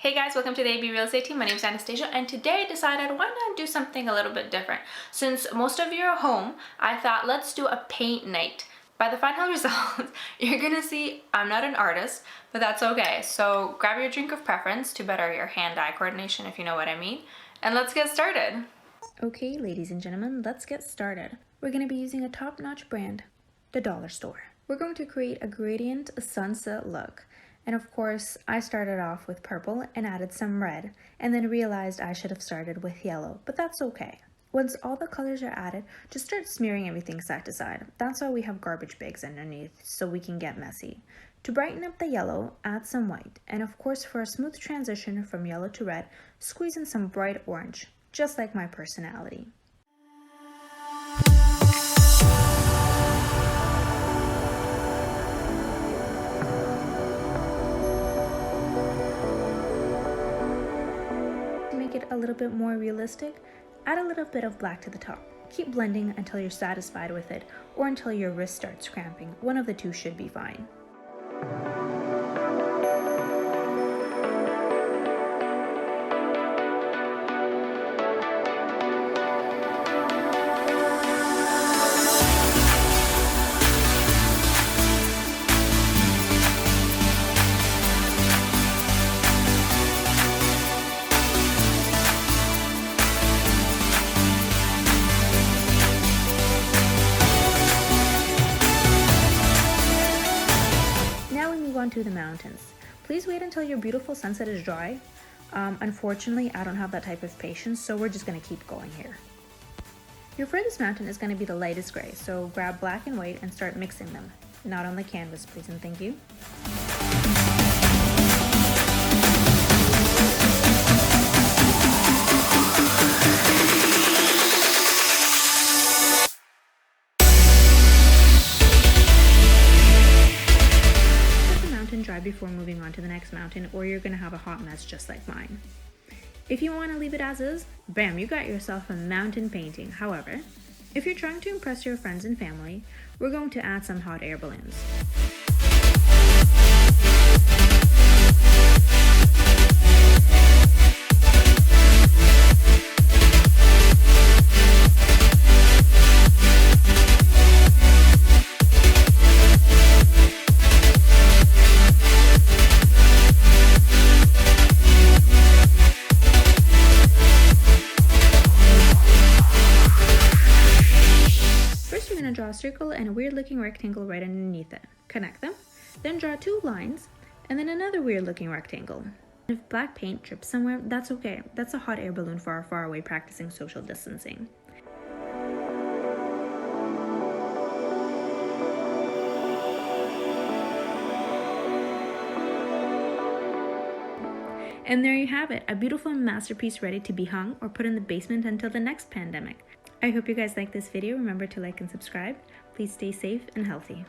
Hey guys, welcome to the AB Real Estate Team. My name is Anastasia, and today I decided why not do something a little bit different. Since most of you are home, I thought let's do a paint night. By the final results, you're gonna see I'm not an artist, but that's okay. So grab your drink of preference to better your hand-eye coordination, if you know what I mean, and let's get started. Okay, ladies and gentlemen, let's get started. We're gonna be using a top-notch brand, the Dollar Store. We're going to create a gradient sunset look. And of course, I started off with purple and added some red, and then realized I should have started with yellow, but that's okay. Once all the colors are added, just start smearing everything side to side. That's why we have garbage bags underneath, so we can get messy. To brighten up the yellow, add some white, and of course for a smooth transition from yellow to red, squeeze in some bright orange, just like my personality. A little bit more realistic, add a little bit of black to the top. Keep blending until you're satisfied with it or until your wrist starts cramping. One of the two should be fine. To the mountains. Please wait until your beautiful sunset is dry. Unfortunately, I don't have that type of patience, so we're just going to keep going here. Your furthest mountain is going to be the lightest gray, so grab black and white and start mixing them. Not on the canvas, please and thank you. Dry before moving on to the next mountain, or you're going to have a hot mess just like mine. If you want to leave it as is, bam, you got yourself a mountain painting. However, if you're trying to impress your friends and family, we're going to add some hot air balloons. Draw a circle and a weird looking rectangle right underneath it. Connect them, then draw two lines and then another weird looking rectangle. If black paint drips somewhere, that's okay. That's a hot air balloon for our far away practicing social distancing. And there you have it, a beautiful masterpiece ready to be hung or put in the basement until the next pandemic. I hope you guys like this video. Remember to like and subscribe. Please stay safe and healthy.